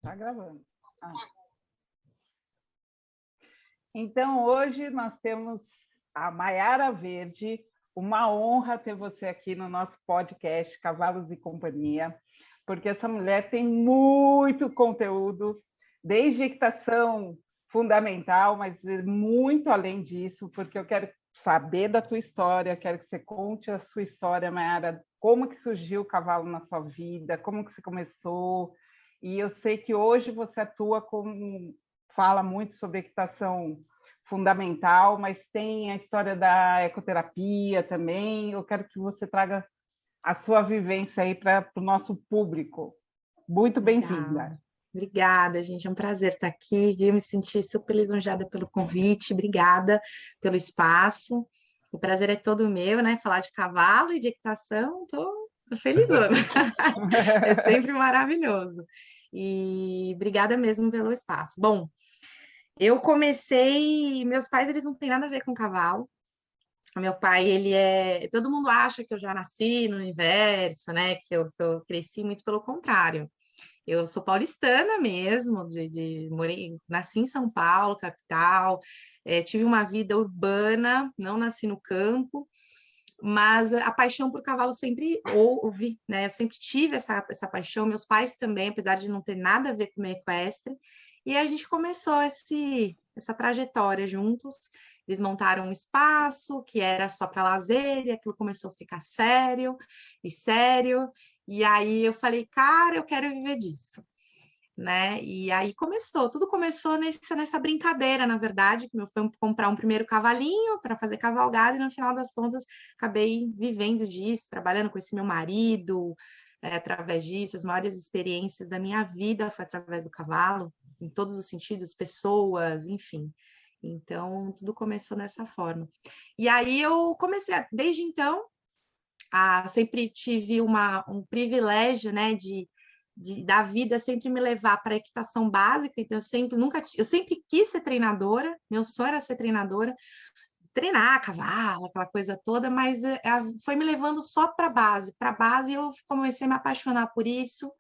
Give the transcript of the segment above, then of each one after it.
Tá gravando. Então, hoje nós temos a Maiara Verde. Uma honra ter você aqui no nosso podcast Cavalos e Companhia, porque essa mulher tem muito conteúdo, desde equitação fundamental, mas muito além disso, porque eu quero saber da tua história, quero que você conte a sua história, Maiara, como que surgiu o cavalo na sua vida, como que você começou, e eu sei que hoje você atua fala muito sobre equitação fundamental, mas tem a história da ecoterapia também. Eu quero que você traga a sua vivência aí para o nosso público. Muito bem-vinda. Obrigada, gente. É um prazer estar aqui. Eu me senti super lisonjeada pelo convite. Obrigada pelo espaço. O prazer é todo meu, né? Falar de cavalo e de equitação, tô felizona. É sempre maravilhoso. E obrigada mesmo pelo espaço. Bom, eu comecei... Meus pais, eles não têm nada a ver com cavalo. Meu pai, ele é... Todo mundo acha que eu já nasci no universo, né? Que eu cresci, muito pelo contrário. Eu sou paulistana mesmo, nasci em São Paulo, capital, tive uma vida urbana, não nasci no campo, mas a paixão por cavalo sempre houve, né? Eu sempre tive essa paixão, meus pais também, apesar de não ter nada a ver com o meio equestre, e a gente começou essa trajetória juntos. Eles montaram um espaço que era só para lazer, e aquilo começou a ficar sério, e aí eu falei, cara, eu quero viver disso, né? E aí tudo começou nessa brincadeira, na verdade, que eu fui comprar um primeiro cavalinho para fazer cavalgada, e no final das contas acabei vivendo disso, trabalhando com esse meu marido, através disso, as maiores experiências da minha vida foi através do cavalo, em todos os sentidos, pessoas, enfim. Então, tudo começou dessa forma. E aí eu comecei, desde então, sempre tive um privilégio, né, da vida sempre me levar para a equitação básica, então eu sempre quis ser treinadora, meu sonho era ser treinadora, treinar cavalo, aquela coisa toda, mas foi me levando só para a base eu comecei a me apaixonar por isso,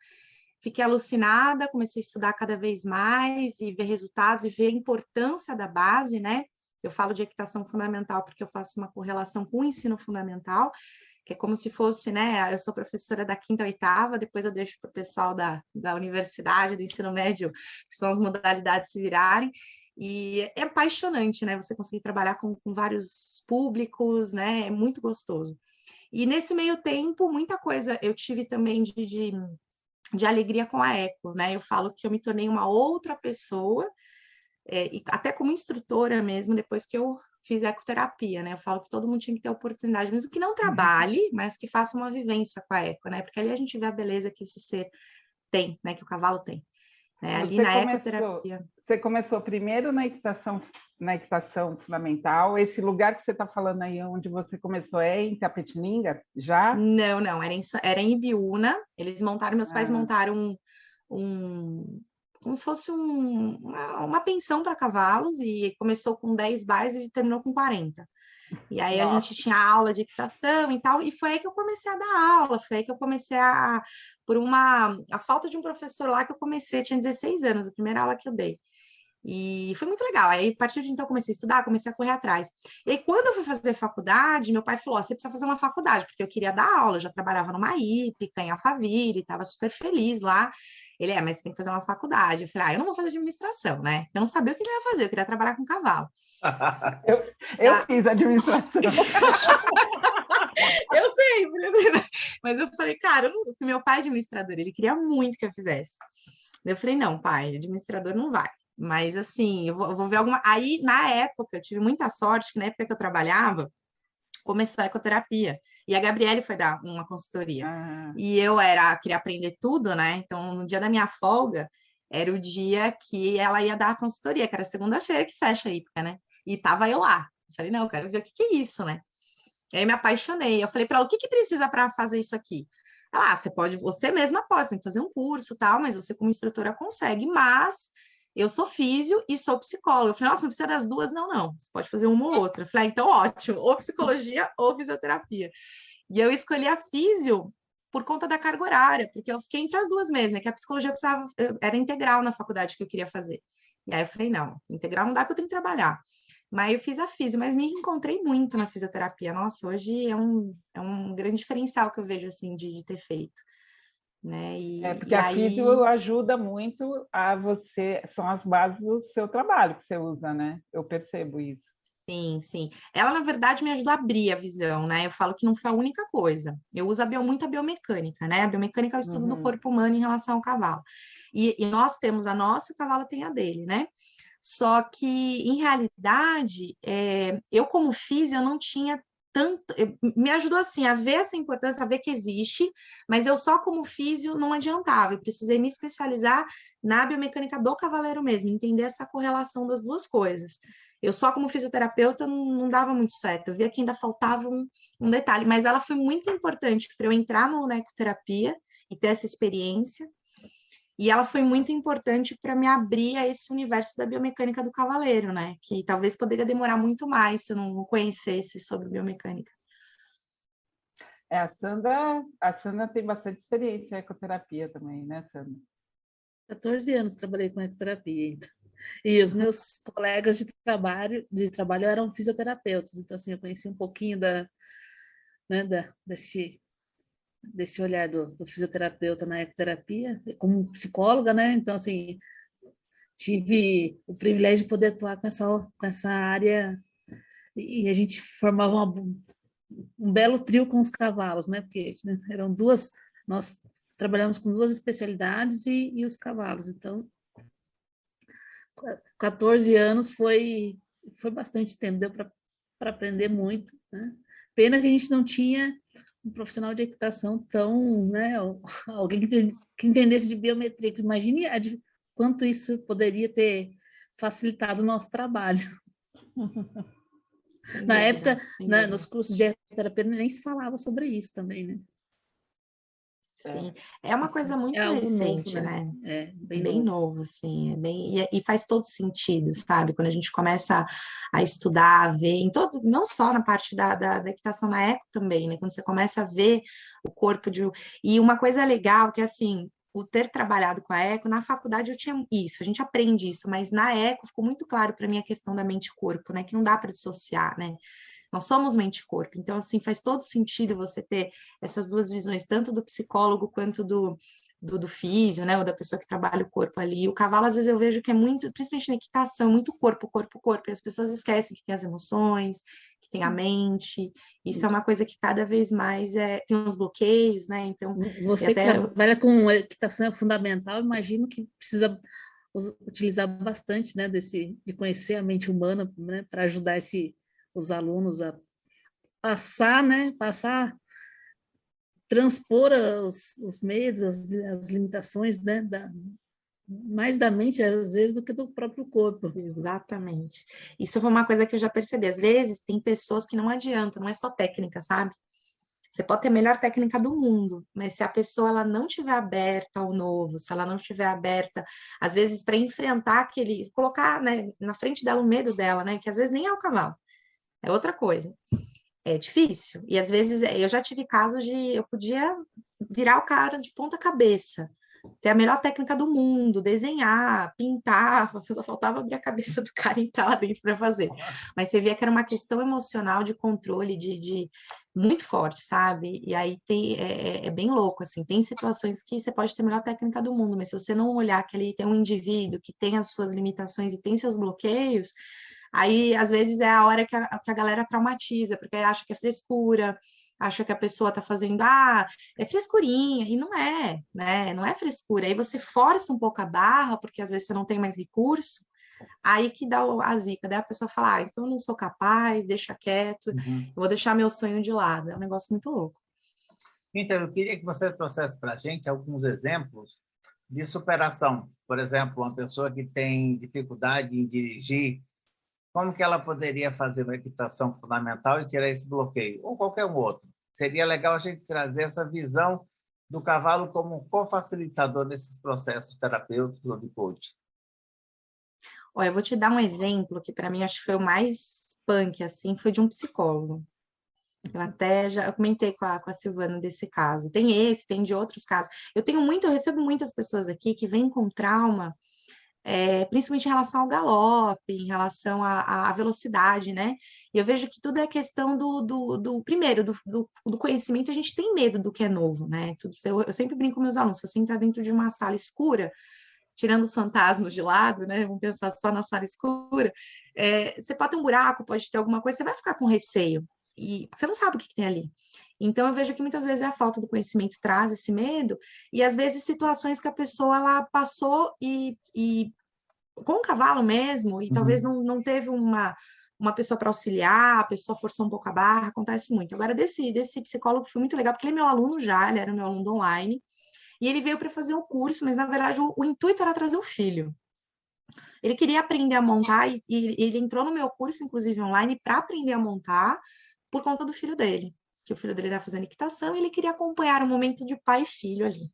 fiquei alucinada, comecei a estudar cada vez mais e ver resultados e ver a importância da base, né? Eu falo de equitação fundamental porque eu faço uma correlação com o ensino fundamental, que é como se fosse, né? Eu sou professora da 5ª a 8ª, depois eu deixo para o pessoal da universidade, do ensino médio, que são as modalidades se virarem. E é apaixonante, né? Você conseguir trabalhar com vários públicos, né? É muito gostoso. E nesse meio tempo, muita coisa eu tive também de alegria com a eco, né? Eu falo que eu me tornei uma outra pessoa, e até como instrutora mesmo, depois que eu fiz ecoterapia, né? Eu falo que todo mundo tinha que ter oportunidade, mesmo que não trabalhe, mas que faça uma vivência com a eco, né? Porque ali a gente vê a beleza que esse ser tem, né? Que o cavalo tem. Né? Ali na ecoterapia. Você começou primeiro na equitação fundamental. Esse lugar que você está falando aí, onde você começou, é em Tapetininga, já? Não, era em Ibiúna. Meus pais montaram como se fosse uma pensão para cavalos, e começou com 10 bais e terminou com 40. E aí a gente tinha aula de equitação e tal, e foi aí que eu comecei a dar aula, foi aí que eu comecei a falta de um professor lá que eu comecei, tinha 16 anos, a primeira aula que eu dei. E foi muito legal. Aí, a partir de então, eu comecei a estudar, comecei a correr atrás. E aí, quando eu fui fazer faculdade, meu pai falou: você precisa fazer uma faculdade, porque eu queria dar aula, eu já trabalhava numa hípica, em Alphaville, estava super feliz lá. Ele, mas você tem que fazer uma faculdade. Eu falei, eu não vou fazer administração, né? Eu não sabia o que eu ia fazer, eu queria trabalhar com cavalo. Eu fiz administração. Eu sei, mas eu falei, cara, meu pai é administrador, ele queria muito que eu fizesse. Eu falei, não, pai, administrador não vai. Mas, assim, eu vou ver alguma... Aí, na época, eu tive muita sorte, que na época que eu trabalhava, começou a ecoterapia. E a Gabriele foi dar uma consultoria. E eu queria aprender tudo, né? Então, no dia da minha folga, era o dia que ela ia dar a consultoria, que era segunda-feira que fecha a hípica, né? E tava eu lá. Eu falei, não, eu quero ver o que é isso, né? Aí me apaixonei. Eu falei para ela, o que precisa para fazer isso aqui? Ela, você mesma pode, tem que fazer um curso, tal, mas você como instrutora consegue, mas eu sou físio e sou psicóloga. Eu falei, nossa, mas precisa das duas? Não, você pode fazer uma ou outra. Eu falei, então ótimo, ou psicologia ou fisioterapia. E eu escolhi a físio por conta da carga horária, porque eu fiquei entre as duas mesmo, né? Que a psicologia era integral na faculdade que eu queria fazer. E aí eu falei, não, integral não dá porque eu tenho que trabalhar. Mas eu fiz a físio, mas me encontrei muito na fisioterapia. Nossa, hoje é um grande diferencial que eu vejo, assim, de ter feito, né? Porque E a aí, físio ajuda muito a você, são as bases do seu trabalho que você usa, né? Eu percebo isso. sim, sim. Ela, na verdade, me ajudou a abrir a visão, né? Eu falo que não foi a única coisa. Eu uso muito a biomecânica, né? A biomecânica é o estudo do Uhum. corpo humano em relação ao cavalo. E nós temos a nossa e o cavalo tem a dele, né? Só que, em realidade, eu como físio, eu não tinha tanto... Me ajudou, assim, a ver essa importância, a ver que existe, mas eu só como físio não adiantava. Eu precisei me especializar na biomecânica do cavaleiro mesmo, entender essa correlação das duas coisas. Eu só como fisioterapeuta não dava muito certo. Eu via que ainda faltava um detalhe, mas ela foi muito importante para eu entrar no ecoterapia e ter essa experiência. E ela foi muito importante para me abrir a esse universo da biomecânica do cavaleiro, né? Que talvez poderia demorar muito mais se eu não conhecesse sobre biomecânica. A Sandra tem bastante experiência em ecoterapia também, né, Sandra? 14 anos trabalhei com ecoterapia, então. E os meus colegas de trabalho eram fisioterapeutas, então assim, eu conheci um pouquinho né, desse olhar do fisioterapeuta na ecoterapia, como psicóloga, né? Então assim, tive o privilégio de poder atuar com essa área e a gente formava um belo trio com os cavalos, né? Porque né, nós trabalhamos com duas especialidades e os cavalos, então 14 anos foi bastante tempo, deu para aprender muito, né? Pena que a gente não tinha um profissional de equitação tão, né, alguém que entendesse de biometria, que imagine quanto isso poderia ter facilitado o nosso trabalho. Sem Na dúvida, época, sem né, dúvida. nos cursos de ecoterapia, nem se falava sobre isso também, né? Sim. É uma coisa É muito algo novo, recente, né? né? É, É bem bem novo. novo, assim, e faz todo sentido, sabe? Quando a gente começa a estudar, a ver, não só na parte da equitação na eco também, né? Quando você começa a ver o corpo de... E uma coisa legal que, assim, o ter trabalhado com a eco, na faculdade eu tinha isso, a gente aprende isso, mas na eco ficou muito claro para mim a questão da mente e corpo, né? Que não dá para dissociar, né? Nós somos mente e corpo, então, assim, faz todo sentido você ter essas duas visões, tanto do psicólogo quanto do físio, né, ou da pessoa que trabalha o corpo ali. O cavalo, às vezes, eu vejo que é muito, principalmente na equitação, muito corpo, corpo, corpo, e as pessoas esquecem que tem as emoções, que tem a mente. Isso é uma coisa que cada vez mais tem uns bloqueios, né? Então, Você que até trabalha com equitação é fundamental, imagino que precisa utilizar bastante, né, de conhecer a mente humana, né, para ajudar os alunos a passar, né, transpor os medos, as limitações, né, mais da mente, às vezes, do que do próprio corpo. exatamente. Isso foi uma coisa que eu já percebi. Às vezes, tem pessoas que não adianta, não é só técnica, sabe? Você pode ter a melhor técnica do mundo, mas se a pessoa ela não estiver aberta ao novo, se ela não estiver aberta, às vezes, para enfrentar colocar, né, na frente dela o medo dela, né? Que às vezes nem é o cavalo, é outra coisa. É difícil. E às vezes eu já tive casos de eu podia virar o cara de ponta cabeça, ter a melhor técnica do mundo, desenhar, pintar, só faltava abrir a cabeça do cara e entrar lá dentro para fazer. Mas você via que era uma questão emocional de controle, de muito forte, sabe? E aí é bem louco, assim. Tem situações que você pode ter a melhor técnica do mundo, mas se você não olhar que ali tem um indivíduo que tem as suas limitações e tem seus bloqueios, aí às vezes é a hora que a galera traumatiza, porque acha que é frescura, acha que a pessoa tá fazendo, é frescurinha, e não é, né? Não é frescura. Aí você força um pouco a barra, porque às vezes você não tem mais recurso, aí que dá a zica. Daí a pessoa fala, então eu não sou capaz, deixa quieto, eu vou deixar meu sonho de lado. É um negócio muito louco. Então, eu queria que você trouxesse para a gente alguns exemplos de superação. Por exemplo, uma pessoa que tem dificuldade em dirigir, como que ela poderia fazer uma equitação fundamental e tirar esse bloqueio? Ou qualquer um outro. Seria legal a gente trazer essa visão do cavalo como um co-facilitador nesses processos terapêuticos ou de coaching. Olha, eu vou te dar um exemplo que para mim acho que foi o mais punk, assim, foi de um psicólogo. Eu comentei com a Silvana desse caso. Tem de outros casos. Eu recebo muitas pessoas aqui que vêm com trauma, principalmente em relação ao galope, em relação à velocidade, né? E eu vejo que tudo é questão primeiro, do conhecimento. A gente tem medo do que é novo, né? Eu sempre brinco com meus alunos, se você entrar dentro de uma sala escura, tirando os fantasmas de lado, né? Vamos pensar só na sala escura, você pode ter um buraco, pode ter alguma coisa, você vai ficar com receio. E você não sabe o que tem ali. Então, eu vejo que muitas vezes a falta do conhecimento traz esse medo, e às vezes situações que a pessoa ela passou e com o cavalo mesmo, e talvez não teve uma pessoa para auxiliar, a pessoa forçou um pouco a barra, acontece muito. Agora, desse psicólogo foi muito legal, porque ele é meu aluno já, ele era meu aluno online, e ele veio para fazer o curso, mas na verdade o intuito era trazer o filho. Ele queria aprender a montar, e ele entrou no meu curso, inclusive online, para aprender a montar, por conta do filho dele, que o filho dele estava fazendo equitação, e ele queria acompanhar o momento de pai e filho ali.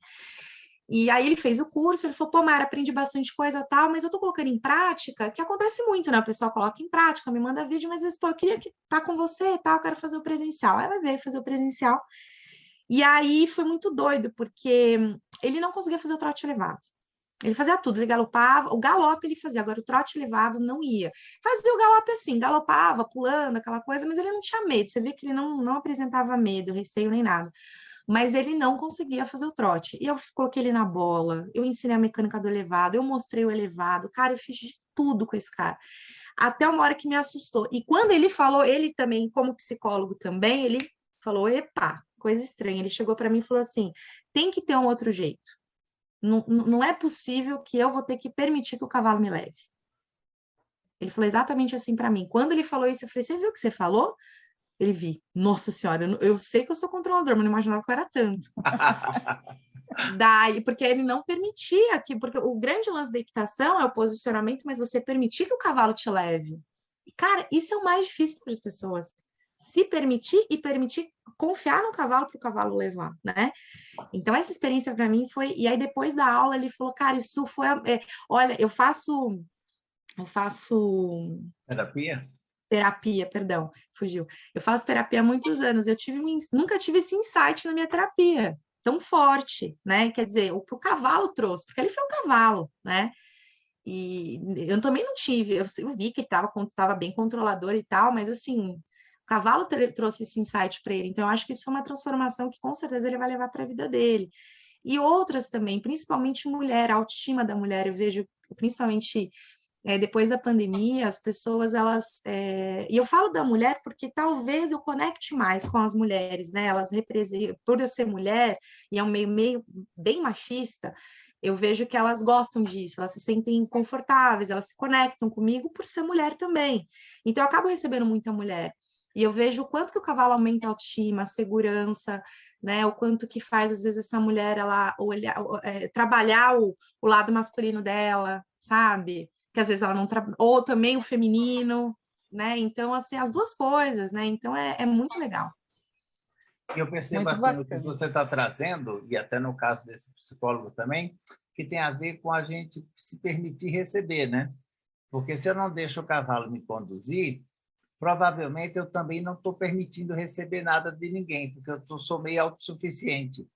E aí ele fez o curso, ele falou, pô, Mara, aprendi bastante coisa tal, mas eu tô colocando em prática, que acontece muito, né? O pessoal coloca em prática, me manda vídeo, mas às vezes, pô, eu queria tá com você e tal, eu quero fazer o presencial. Aí ela veio fazer o presencial, e aí foi muito doido, porque ele não conseguia fazer o trote levado. Ele fazia tudo, ele galopava, o galope ele fazia, agora o trote levado não ia. Fazia o galope assim, galopava, pulando, aquela coisa, mas ele não tinha medo, você vê que ele não apresentava medo, receio nem nada. Mas ele não conseguia fazer o trote. E eu coloquei ele na bola, eu ensinei a mecânica do elevado, eu mostrei o elevado, cara, eu fiz de tudo com esse cara. Até uma hora que me assustou. E quando ele falou, ele também, como psicólogo também, ele falou, epa, coisa estranha. Ele chegou para mim e falou assim, tem que ter um outro jeito. Não é possível que eu vou ter que permitir que o cavalo me leve. Ele falou exatamente assim para mim. Quando ele falou isso, eu falei, você viu o que você falou? Ele vi. Nossa senhora, eu sei que eu sou controlador, mas não imaginava que eu era tanto. Daí, porque ele não permitia porque o grande lance da equitação é o posicionamento, mas você permitir que o cavalo te leve. E, cara, isso é o mais difícil para as pessoas. Se permitir e permitir confiar no cavalo para o cavalo levar, né? Então, essa experiência para mim foi... E aí, depois da aula, ele falou, cara, isso foi... olha, eu faço... Terapia? Terapia, perdão, fugiu. Eu faço terapia há muitos anos. Nunca tive esse insight na minha terapia tão forte, né? Quer dizer, o que o cavalo trouxe, porque ele foi um cavalo, né? E eu também não tive, eu vi que ele estava bem controlador e tal, mas assim, o cavalo trouxe esse insight para ele. Então, eu acho que isso foi uma transformação que com certeza ele vai levar para a vida dele. E outras também, principalmente mulher, a autoestima da mulher, eu vejo principalmente depois da pandemia, as pessoas, e eu falo da mulher porque talvez eu conecte mais com as mulheres, né? Elas representam, por eu ser mulher, e é um meio bem machista, eu vejo que elas gostam disso, elas se sentem confortáveis, elas se conectam comigo por ser mulher também. Então, eu acabo recebendo muita mulher. E eu vejo o quanto que o cavalo aumenta a autoestima, a segurança, né? O quanto que faz, às vezes, essa mulher, trabalhar o lado masculino dela, sabe? Que às vezes ela não trabalha, ou também o feminino, né? Então, assim, as duas coisas, né? Então, é muito legal. E eu percebo, Muito assim, o que bacana. você está trazendo, e até no caso desse psicólogo também, que tem a ver com a gente se permitir receber, né? Porque se eu não deixo o cavalo me conduzir, provavelmente eu também não estou permitindo receber nada de ninguém, porque eu sou meio autossuficiente.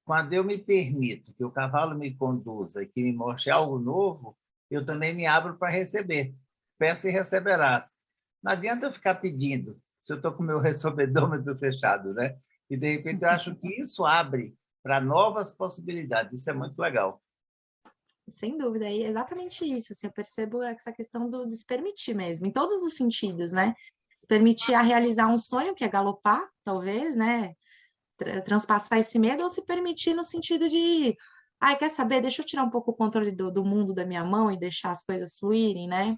Quando eu me permito que o cavalo me conduza e que me mostre algo novo, eu também me abro para receber. Peça e receberás. Não adianta eu ficar pedindo, se eu estou com o meu recebedômetro fechado, né? E, de repente, eu acho que isso abre para novas possibilidades. Isso é muito legal. Sem dúvida, é exatamente isso. Assim, eu percebo essa questão de se permitir mesmo, em todos os sentidos, né? Se permitir a realizar um sonho, que é galopar, talvez, né? Transpassar esse medo, ou se permitir no sentido de, quer saber? Deixa eu tirar um pouco o controle do mundo da minha mão e deixar as coisas fluírem, né?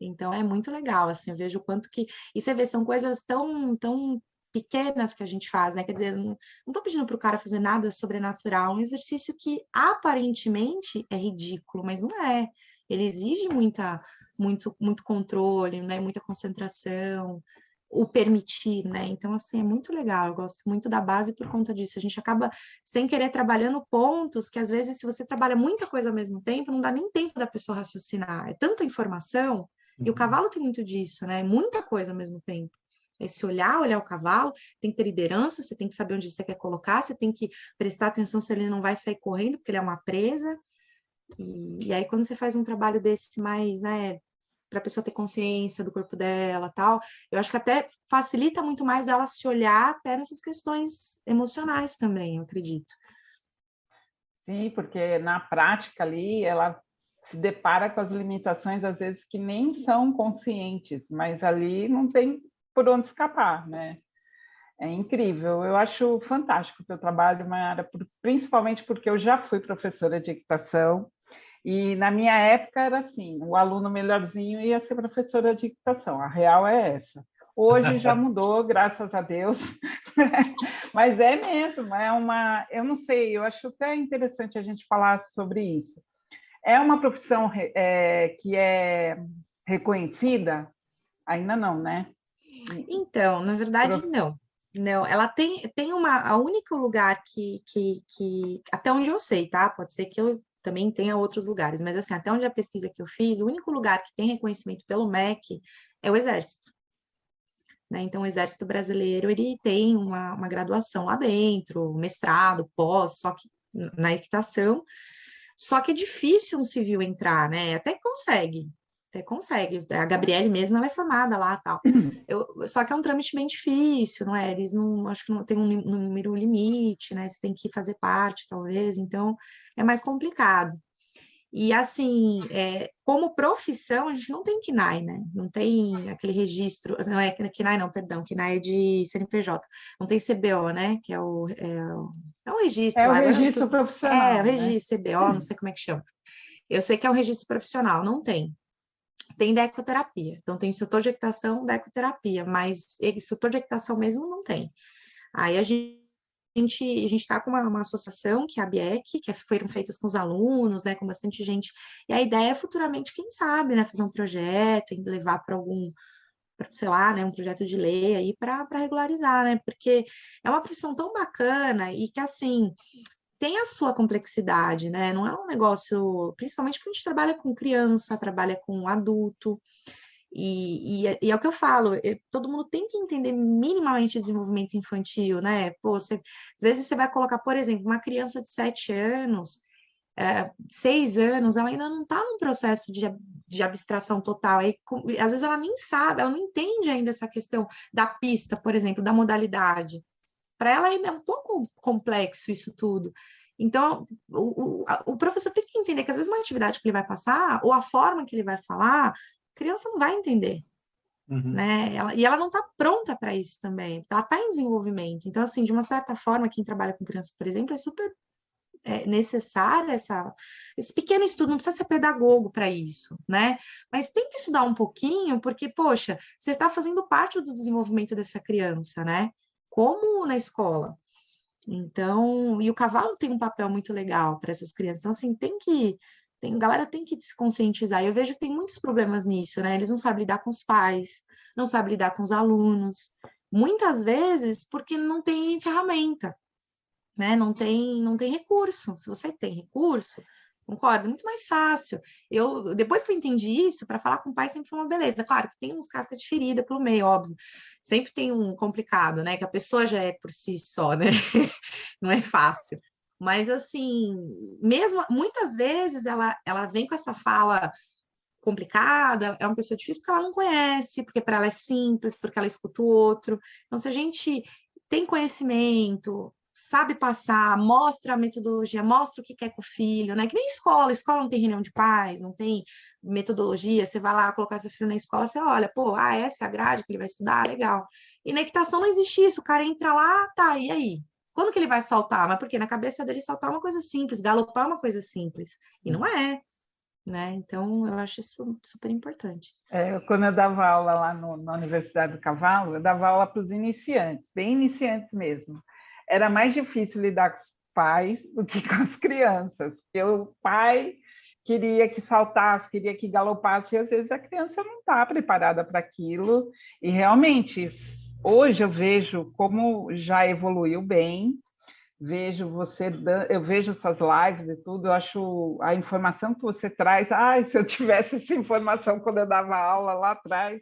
Então é muito legal, assim, eu vejo o quanto que. E você vê, são coisas tão pequenas que a gente faz, né? Quer dizer, não estou pedindo para o cara fazer nada sobrenatural, um exercício que aparentemente é ridículo, mas não é. Ele exige muito controle, né? Muita concentração, o permitir, né? Então, assim, é muito legal. Eu gosto muito da base por conta disso. A gente acaba, sem querer, trabalhando pontos que, às vezes, se você trabalha muita coisa ao mesmo tempo, não dá nem tempo da pessoa raciocinar. É tanta informação. E o cavalo tem muito disso, né? Muita coisa ao mesmo tempo. esse olhar o cavalo, tem que ter liderança, você tem que saber onde você quer colocar, você tem que prestar atenção se ele não vai sair correndo, porque ele é uma presa. E aí, quando você faz um trabalho desse mais, né, para a pessoa ter consciência do corpo dela, tal, eu acho que até facilita muito mais ela se olhar até nessas questões emocionais também, eu acredito. Sim, porque na prática ali ela se depara com as limitações, às vezes, que nem são conscientes, mas ali não tem por onde escapar, né? É incrível, eu acho fantástico o teu trabalho, Mayara, principalmente porque eu já fui professora de equitação, e na minha época era assim, o aluno melhorzinho ia ser professora de equitação, a real é essa. Hoje já mudou, graças a Deus, mas é mesmo, eu não sei, eu acho até interessante a gente falar sobre isso. É uma profissão que é reconhecida? Ainda não, né? Então, na verdade, não. Não, ela tem a único lugar que, até onde eu sei, tá? Pode ser que eu também tenha outros lugares, mas assim, até onde a pesquisa que eu fiz, o único lugar que tem reconhecimento pelo MEC é o Exército. Né? Então, o Exército Brasileiro, ele tem uma graduação lá dentro, mestrado, pós, só que na equitação, só que é difícil um civil entrar, né? Até consegue. A Gabriele mesmo, ela é formada lá, tal. Só que é um trâmite bem difícil, não é? Eles não, acho que não tem um número limite, né? Você tem que fazer parte, talvez, então é mais complicado. E assim, como profissão, a gente não tem KNAI, né? Não tem aquele registro, não é KNAI, não, perdão, KNAI é de CNPJ. Não tem CBO, né? Que é o registro É o lá. Agora, registro o profissional, né? registro CBO, não sei como é que chama. Eu sei que é um registro profissional, não tem. Tem da ecoterapia. Então, tem instrutor de equitação da ecoterapia, mas instrutor de equitação mesmo não tem. Aí a gente está com uma associação, que é a BIEC, que foram feitas com os alunos, né, com bastante gente, e a ideia é futuramente, quem sabe, né, fazer um projeto e levar para sei lá, né, um projeto de lei aí para regularizar, né, porque é uma profissão tão bacana e que, assim, tem a sua complexidade, né, não é um negócio, principalmente porque a gente trabalha com criança, trabalha com adulto, e é o que eu falo, todo mundo tem que entender minimamente desenvolvimento infantil, né? Pô, às vezes você vai colocar, por exemplo, uma criança de 7 anos, 6 anos, ela ainda não está num processo de abstração total. Aí, às vezes ela nem sabe, ela não entende ainda essa questão da pista, por exemplo, da modalidade. Para ela ainda é um pouco complexo isso tudo. Então, o professor tem que entender que às vezes uma atividade que ele vai passar, ou a forma que ele vai falar, a criança não vai entender, né? E ela não está pronta para isso também, ela está em desenvolvimento. Então, assim, de uma certa forma, quem trabalha com criança, por exemplo, é super necessário esse pequeno estudo, não precisa ser pedagogo para isso, né? Mas tem que estudar um pouquinho, porque, poxa, você está fazendo parte do desenvolvimento dessa criança, né? Como na escola. Então, e o cavalo tem um papel muito legal para essas crianças. Então, assim, a galera tem que se conscientizar. Eu vejo que tem muitos problemas nisso, né? Eles não sabem lidar com os pais, não sabem lidar com os alunos. Muitas vezes porque não tem ferramenta, né? Não tem recurso. Se você tem recurso, concordo, é muito mais fácil. Depois que eu entendi isso, para falar com o pai sempre foi uma beleza. Claro que tem uns casca de ferida pelo meio, óbvio. Sempre tem um complicado, né? Que a pessoa já é por si só, né? Não é fácil. Mas, assim, mesmo muitas vezes ela vem com essa fala complicada, é uma pessoa difícil porque ela não conhece, porque para ela é simples, porque ela escuta o outro. Então, se a gente tem conhecimento, sabe passar, mostra a metodologia, mostra o que quer com o filho, né? Que nem escola não tem reunião de pais, não tem metodologia, você vai lá colocar seu filho na escola, você olha, pô, essa é a grade que ele vai estudar, legal. E na equitação não existe isso, o cara entra lá, tá, e aí? Quando que ele vai saltar? Mas porque na cabeça dele saltar é uma coisa simples, galopar é uma coisa simples, e não é, né? Então, eu acho isso super importante. Quando eu dava aula lá na Universidade do Cavalo, eu dava aula para os iniciantes, bem iniciantes mesmo. Era mais difícil lidar com os pais do que com as crianças, porque o pai queria que saltasse, queria que galopasse, e às vezes a criança não está preparada para aquilo. E realmente, hoje eu vejo como já evoluiu bem, eu vejo suas lives e tudo, eu acho a informação que você traz, se eu tivesse essa informação quando eu dava aula lá atrás,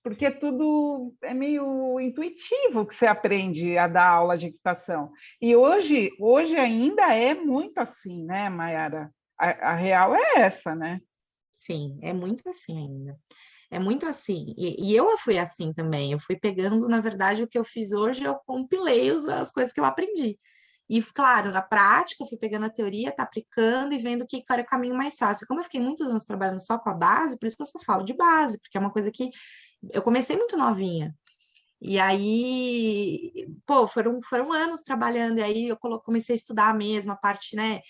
porque tudo é meio intuitivo que você aprende a dar aula de equitação. E hoje ainda é muito assim, né, Mayara? A real é essa, né? Sim, é muito assim ainda. É muito assim. E eu fui assim também. Eu fui pegando, na verdade, o que eu fiz hoje, eu compilei as coisas que eu aprendi. E, claro, na prática, eu fui pegando a teoria, tá aplicando e vendo que era o caminho mais fácil. Como eu fiquei muitos anos trabalhando só com a base, por isso que eu só falo de base, porque é uma coisa que eu comecei muito novinha. E aí, pô, foram anos trabalhando, e aí eu comecei a estudar mesmo, a parte, né,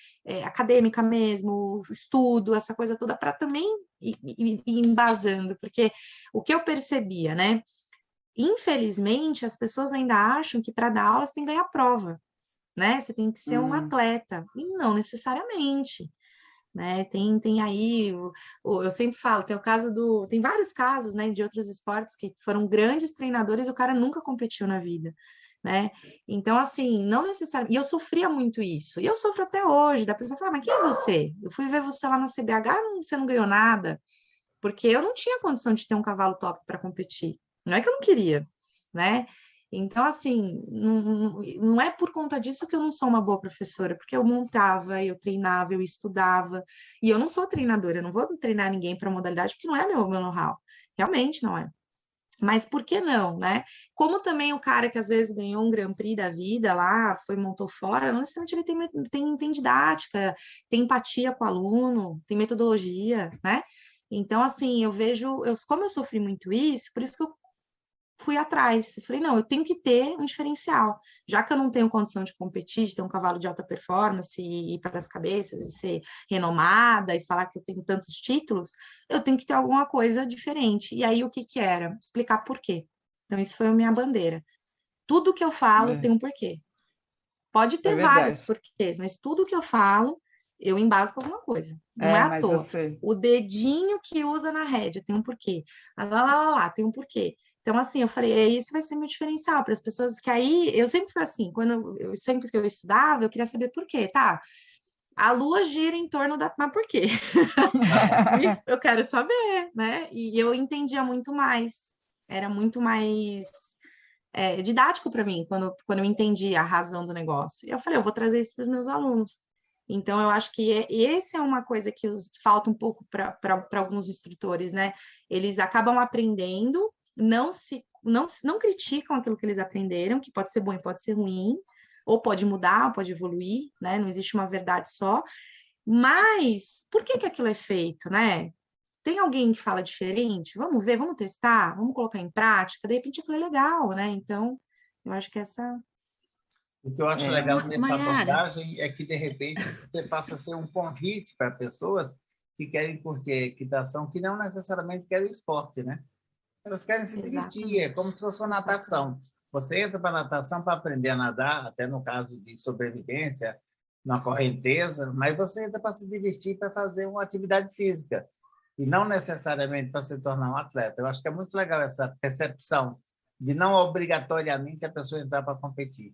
acadêmica mesmo, estudo, essa coisa toda, para também ir embasando, porque o que eu percebia, né, infelizmente, as pessoas ainda acham que para dar aula você tem que ganhar prova, né, você tem que ser um atleta, e não necessariamente. Né? Tem aí, eu sempre falo, tem vários casos, né, de outros esportes que foram grandes treinadores e o cara nunca competiu na vida, né? Então, assim, não necessariamente, e eu sofria muito isso, e eu sofro até hoje, da pessoa falar, mas quem é você? Eu fui ver você lá na CBH, você não ganhou nada, porque eu não tinha condição de ter um cavalo top para competir, não é que eu não queria, né? Então, assim, não é por conta disso que eu não sou uma boa professora, porque eu montava, eu treinava, eu estudava, e eu não sou treinadora, eu não vou treinar ninguém para modalidade, porque não é meu know-how, realmente não é. Mas por que não, né? Como também o cara que às vezes ganhou um Grand Prix da vida lá, montou fora, não necessariamente ele tem didática, tem empatia com o aluno, tem metodologia, né? Então, assim, eu vejo, como eu sofri muito isso, por isso que eu fui atrás. Falei, não, eu tenho que ter um diferencial. Já que eu não tenho condição de competir, de ter um cavalo de alta performance e ir para as cabeças e ser renomada e falar que eu tenho tantos títulos, eu tenho que ter alguma coisa diferente. E aí, o que que era? Explicar por quê. Então, isso foi a minha bandeira. Tudo que eu falo tem um porquê. Pode É ter vários verdade. porquês, mas tudo que eu falo, eu embaso com alguma coisa. Não é à Mas toa. você. O dedinho que usa na rédea tem um porquê. Tem um porquê. Então, assim, eu falei, esse vai ser meu diferencial para as pessoas que aí, eu sempre fui assim, sempre que eu estudava, eu queria saber por quê, tá? A lua gira em torno da. Mas por quê? Eu quero saber, né? E eu entendia muito mais. Era muito mais didático para mim quando eu entendi a razão do negócio. E eu falei, eu vou trazer isso para os meus alunos. Então, eu acho que esse é uma coisa que falta um pouco para alguns instrutores, né? Eles acabam aprendendo, não criticam aquilo que eles aprenderam, que pode ser bom e pode ser ruim, ou pode mudar, pode evoluir, né? Não existe uma verdade só. Mas por que que aquilo é feito, né? Tem alguém que fala diferente? Vamos ver, vamos testar, vamos colocar em prática, de repente aquilo é legal, né? Então, eu acho que essa. O que eu acho É, legal nessa Mayara, abordagem é que, de repente, você passa a ser um convite para pessoas que querem curtir a equitação, que não necessariamente querem o esporte, né? Elas querem se divertir, é como Exatamente. se fosse uma natação. Você entra para a natação para aprender a nadar, até no caso de sobrevivência, na correnteza, mas você entra para se divertir, para fazer uma atividade física, e não necessariamente para se tornar um atleta. Eu acho que é muito legal essa percepção de não obrigatoriamente a pessoa entrar para competir.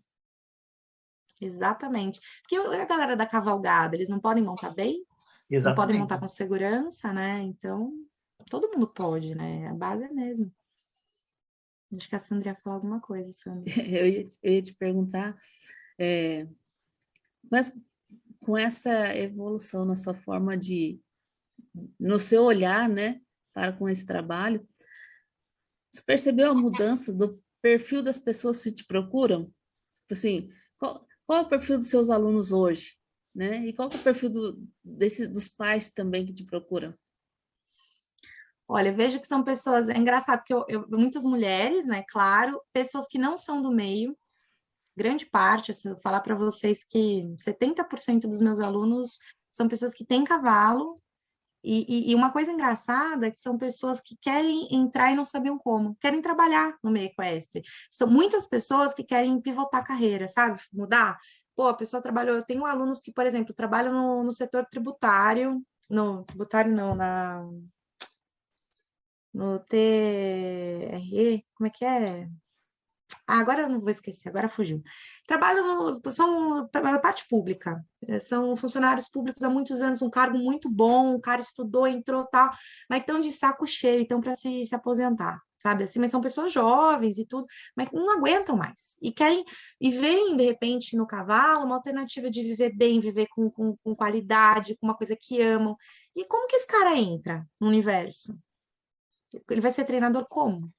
Exatamente. Porque a galera da cavalgada, eles não podem montar bem, não podem montar Exatamente. com segurança, né? Então, todo mundo pode, né? A base é mesmo. Acho que a Sandra ia falar alguma coisa, Sandra. eu ia te perguntar, mas com essa evolução na sua forma no seu olhar, né, para com esse trabalho, você percebeu a mudança do perfil das pessoas que te procuram? Tipo assim, qual é o perfil dos seus alunos hoje, né? E qual é o perfil dos pais também que te procuram? Olha, eu vejo que são pessoas. É engraçado, porque muitas mulheres, né? Claro, pessoas que não são do meio, grande parte, assim, eu vou falar para vocês que 70% dos meus alunos são pessoas que têm cavalo. E uma coisa engraçada é que são pessoas que querem entrar e não sabiam como, querem trabalhar no meio equestre. São muitas pessoas que querem pivotar a carreira, sabe? Mudar. Pô, a pessoa trabalhou. Eu tenho alunos que, por exemplo, trabalham no setor tributário, no tributário não, no TRE, como é que é? Ah, agora eu não vou esquecer, agora fugiu. Trabalham são na parte pública, são funcionários públicos há muitos anos, um cargo muito bom, o cara estudou, entrou tal, mas estão de saco cheio, estão para se aposentar. sabe? Assim, mas são pessoas jovens e tudo, mas não aguentam mais. E querem, e veem, de repente, no cavalo uma alternativa de viver bem, viver com qualidade, com uma coisa que amam. E como que esse cara entra no universo? Ele vai ser treinador como?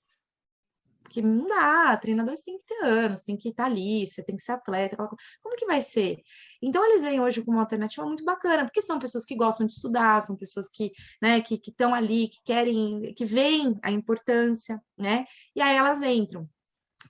Porque não dá, treinadores têm que ter anos, tem que estar ali, você tem que ser atleta, como que vai ser? Então, eles vêm hoje com uma alternativa muito bacana, porque são pessoas que gostam de estudar, são pessoas que, né, que estão ali, que querem, que veem a importância, né? E aí elas entram.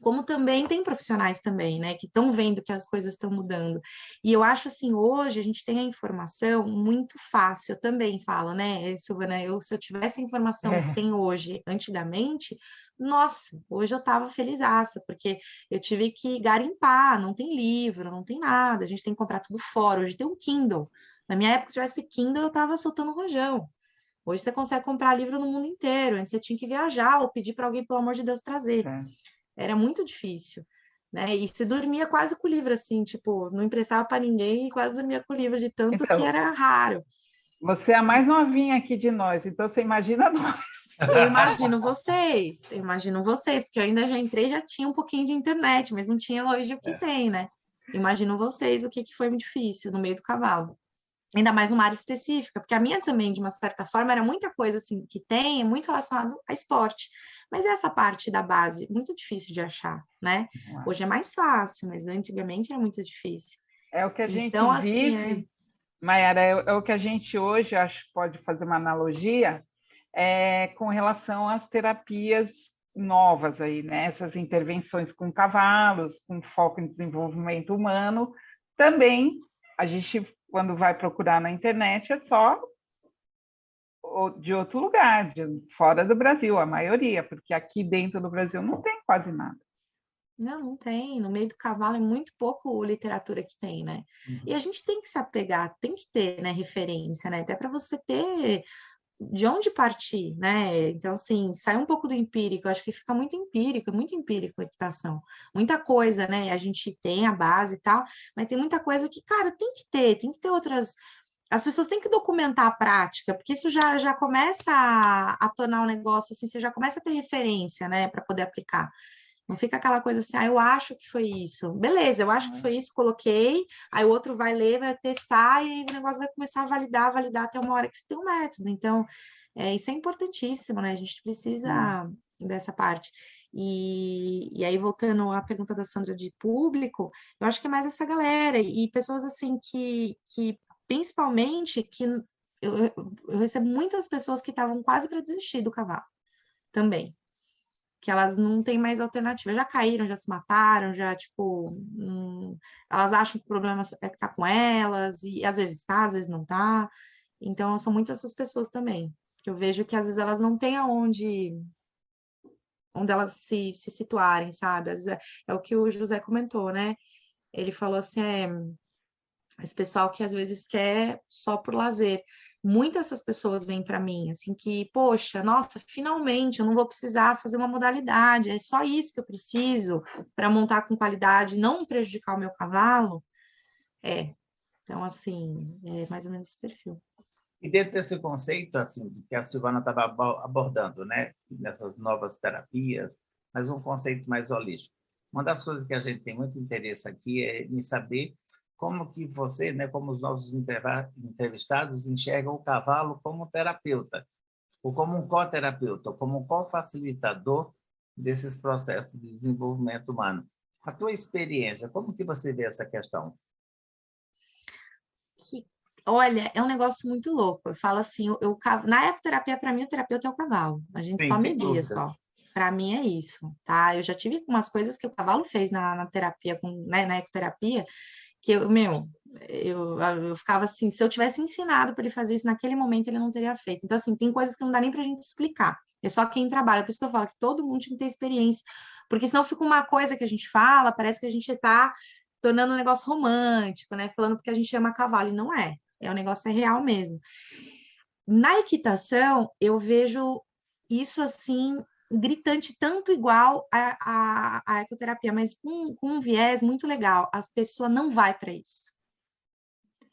Como também tem profissionais também, né, que estão vendo que as coisas estão mudando. E eu acho assim, hoje a gente tem a informação muito fácil, eu também falo, né, Silvana, se eu tivesse a informação que tem hoje, antigamente, nossa, hoje eu tava felizaça, porque eu tive que garimpar, não tem livro, não tem nada, a gente tem que comprar tudo fora, hoje tem um Kindle. Na minha época, se tivesse Kindle, eu tava soltando rojão. Hoje você consegue comprar livro no mundo inteiro, antes você tinha que viajar ou pedir para alguém, pelo amor de Deus, trazer. Era muito difícil, né? E você dormia quase com o livro, assim, tipo, não emprestava para ninguém e quase dormia com o livro de tanto que Então, era raro. você é a mais novinha aqui de nós, então você imagina nós. Eu imagino vocês, porque eu ainda já entrei, já tinha um pouquinho de internet, mas não tinha hoje o que tem, né? Imagino vocês o que foi muito difícil no meio do cavalo. Ainda mais numa área específica, porque a minha também, de uma certa forma, era muita coisa assim que tem, é muito relacionado a esporte. Mas essa parte da base, muito difícil de achar, né? Hoje é mais fácil, mas antigamente era muito difícil. É o que a gente Então, assim, vive, Mayara, é o que a gente hoje, acho que pode fazer uma analogia, com relação às terapias novas aí, né? Essas intervenções com cavalos, com foco em desenvolvimento humano, também a gente, quando vai procurar na internet, é só de outro lugar, fora do Brasil, a maioria, porque aqui dentro do Brasil não tem quase nada. não tem. No meio do cavalo é muito pouco literatura que tem, né? E a gente tem que se apegar, tem que ter, né, referência, né? Até para você ter de onde partir, né? Então, assim, sai um pouco do empírico, eu acho que fica muito empírico a equitação. Muita coisa, né? A gente tem a base e tal, mas tem muita coisa que, cara, tem que ter outras. As pessoas têm que documentar a prática, porque isso já começa a tornar o negócio assim, você já começa a ter referência, né, para poder aplicar. Não fica aquela coisa assim, eu acho que foi isso. Beleza, eu acho que foi isso, coloquei, aí o outro vai ler, vai testar, e aí o negócio vai começar a validar até uma hora que você tem um método. Então, isso é importantíssimo, né? A gente precisa dessa parte. E aí, voltando à pergunta da Sandra de público, eu acho que é mais essa galera, e pessoas assim que principalmente, que eu recebo muitas pessoas que estavam quase para desistir do cavalo também, que elas não têm mais alternativa, já caíram, já se mataram, já, tipo, elas acham que o problema é que tá com elas, e às vezes tá, às vezes não tá. Então, são muitas essas pessoas também, que eu vejo que às vezes elas não têm onde elas se situarem, sabe? Às vezes é o que o José comentou, né? Ele falou assim, esse pessoal que às vezes quer só por lazer. Muitas dessas pessoas vêm para mim, assim, que, poxa, nossa, finalmente eu não vou precisar fazer uma modalidade, é só isso que eu preciso para montar com qualidade, não prejudicar o meu cavalo. Então, assim, é mais ou menos esse perfil. E dentro desse conceito, assim, que a Silvana estava abordando, né, nessas novas terapias, mas um conceito mais holístico. Uma das coisas que a gente tem muito interesse aqui é em saber como que você, né, como os nossos entrevistados enxergam o cavalo como terapeuta, ou como um coterapeuta, ou como um cofacilitador desses processos de desenvolvimento humano. A tua experiência, como que você vê essa questão? Olha, é um negócio muito louco. Eu falo assim, na ecoterapia, para mim, o terapeuta é o cavalo. A gente só Sim, sem media dúvida. só. Para mim é isso, tá? Eu já tive umas coisas que o cavalo fez na terapia, né, na ecoterapia, que eu ficava assim, se eu tivesse ensinado para ele fazer isso naquele momento, ele não teria feito. Então, assim, tem coisas que não dá nem para a gente explicar. É só quem trabalha. Por isso que eu falo que todo mundo tinha que ter experiência. Porque senão fica uma coisa que a gente fala, parece que a gente está tornando um negócio romântico, né? Falando porque a gente ama cavalo, e não é. O negócio é real mesmo. Na equitação, eu vejo isso assim, gritante, tanto igual à ecoterapia, mas com um viés muito legal. As pessoas não vai para isso.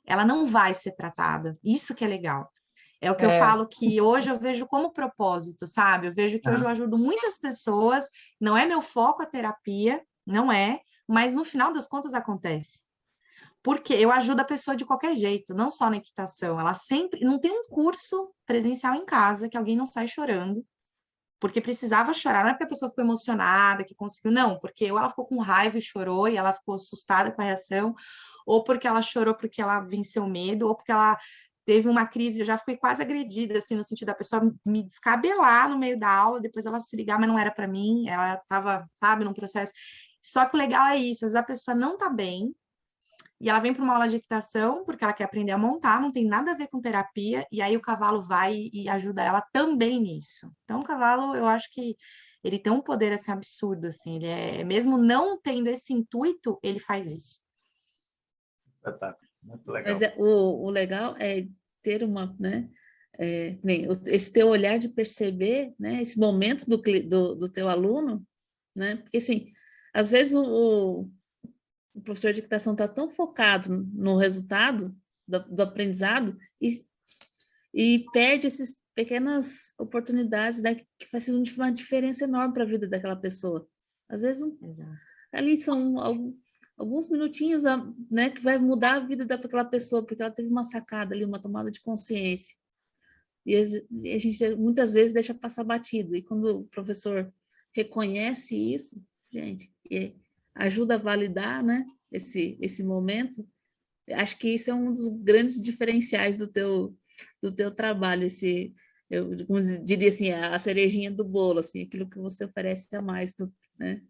Ela não vai ser tratada. Isso que é legal. É o que eu falo que hoje eu vejo como propósito, sabe? Eu vejo que hoje eu ajudo muitas pessoas, não é meu foco a terapia, não é, mas no final das contas acontece. Porque eu ajudo a pessoa de qualquer jeito, não só na equitação. Ela sempre. Não tem um curso presencial em casa que alguém não sai chorando, porque precisava chorar. Não é porque a pessoa ficou emocionada, que conseguiu, não, porque ou ela ficou com raiva e chorou, e ela ficou assustada com a reação, ou porque ela chorou porque ela venceu o medo, ou porque ela teve uma crise. Eu já fiquei quase agredida, assim, no sentido da pessoa me descabelar no meio da aula, depois ela se ligar, mas não era para mim, ela estava, sabe, num processo. Só que o legal é isso, às vezes a pessoa não tá bem, e ela vem para uma aula de equitação porque ela quer aprender a montar, não tem nada a ver com terapia, e aí o cavalo vai e ajuda ela também nisso. Então, o cavalo, eu acho que ele tem um poder assim absurdo, assim, ele é, mesmo não tendo esse intuito, ele faz isso. Espetáculo, muito legal. Mas o legal é ter uma, né, esse teu olhar de perceber, né, esse momento do teu aluno, né, porque assim, às vezes o professor de equitação está tão focado no resultado do aprendizado e perde essas pequenas oportunidades, né, que fazem uma diferença enorme para a vida daquela pessoa. Às vezes, ali são alguns minutinhos, né, que vai mudar a vida daquela pessoa, porque ela teve uma sacada ali, uma tomada de consciência. E a gente muitas vezes deixa passar batido. E quando o professor reconhece isso, gente, ajuda a validar, né, esse momento, acho que isso é um dos grandes diferenciais do teu trabalho, eu como diria assim, a cerejinha do bolo, assim, aquilo que você oferece a mais, né?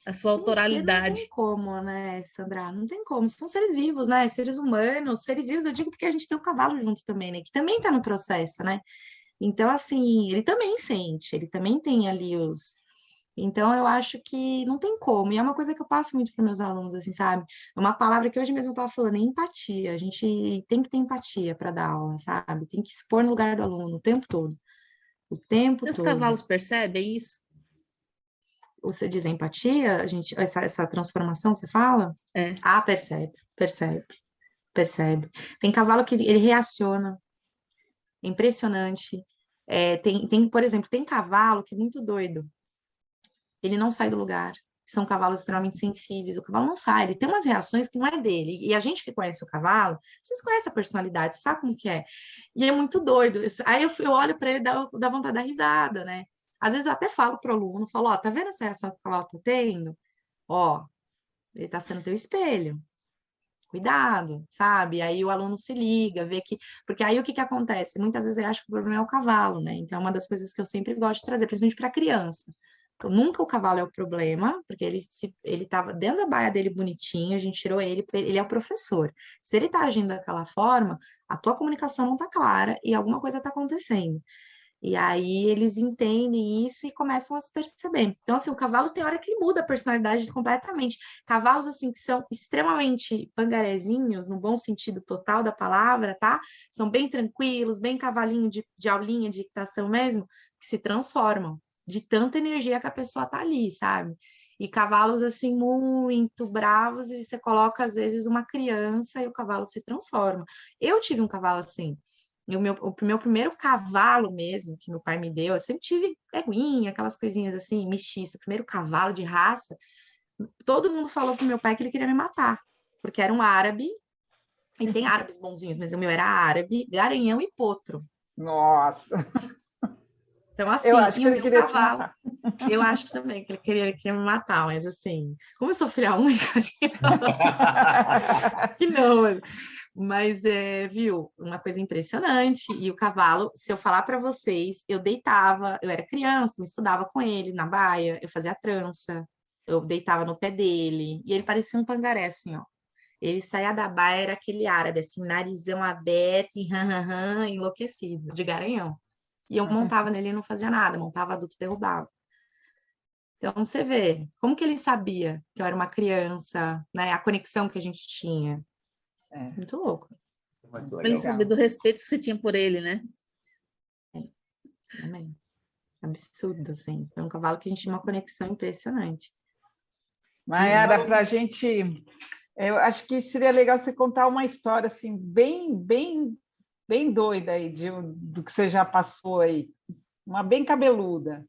A sua autoralidade. Não tem como, né, Sandra? Não tem como. São seres vivos, né? Seres humanos, seres vivos, eu digo porque a gente tem o cavalo junto também, né? Que também tá no processo, né? Então, assim, ele também sente, ele também tem ali os. Então, eu acho que não tem como. E é uma coisa que eu passo muito para meus alunos, assim, sabe? É uma palavra que hoje mesmo eu estava falando, é empatia. A gente tem que ter empatia para dar aula, sabe? Tem que se pôr no lugar do aluno o tempo todo. O tempo Os todo. cavalos percebem isso? Você diz empatia, a gente, essa transformação, você fala? É. Ah, percebe, percebe, percebe. Tem cavalo que ele reaciona, é impressionante. Por exemplo, tem cavalo que é muito doido, ele não sai do lugar. São cavalos extremamente sensíveis, o cavalo não sai, ele tem umas reações que não é dele. E a gente que conhece o cavalo, vocês conhecem a personalidade, sabe como que é? E é muito doido. Aí eu olho para ele, dá vontade de dar risada, né? Às vezes eu até falo pro aluno, falo, ó, tá vendo essa reação que o cavalo tá tendo? Ó, ele tá sendo teu espelho. Cuidado, sabe? Aí o aluno se liga, vê que. Porque aí o que acontece? Muitas vezes ele acha que o problema é o cavalo, né? Então, é uma das coisas que eu sempre gosto de trazer, principalmente para criança. Nunca o cavalo é o problema, porque ele estava dentro da baia dele bonitinho, a gente tirou ele, ele é o professor. Se ele está agindo daquela forma, a tua comunicação não está clara e alguma coisa está acontecendo. E aí eles entendem isso e começam a se perceber. Então, assim, o cavalo tem hora que ele muda a personalidade completamente. Cavalos, assim, que são extremamente pangarezinhos, no bom sentido total da palavra, tá? São bem tranquilos, bem cavalinho de aulinha, de equitação mesmo, que se transformam de tanta energia que a pessoa tá ali, sabe? E cavalos, assim, muito bravos, e você coloca, às vezes, uma criança e o cavalo se transforma. Eu tive um cavalo assim. E o meu primeiro cavalo mesmo, que meu pai me deu, eu sempre tive eguinha, aquelas coisinhas assim, mestiço, o primeiro cavalo de raça, todo mundo falou pro meu pai que ele queria me matar, porque era um árabe, e tem árabes bonzinhos, mas o meu era árabe, garanhão e potro. Nossa! Então, assim, Eu acho e que o ele meu queria te cavalo, matar. eu acho também que ele queria me matar, mas assim, como eu sou filha única, acho que não, mas viu, uma coisa impressionante. E o cavalo, se eu falar para vocês, eu deitava, eu era criança, eu estudava com ele na baia, eu fazia trança, eu deitava no pé dele, e ele parecia um pangaré, assim, ó. Ele saía da baia, era aquele árabe, assim, narizão aberto, e enlouquecido, de garanhão. E eu montava nele e não fazia nada, montava adulto e derrubava. Então, você vê, como que ele sabia que eu era uma criança, né? A conexão que a gente tinha. Muito louco. Muito Para ele legal. saber do respeito que você tinha por ele, né? Também. Absurdo, assim. Foi um cavalo que a gente tinha uma conexão impressionante. Mayara, para a gente... Eu acho que seria legal você contar uma história assim, bem bem doida aí do que você já passou aí. Uma bem cabeluda.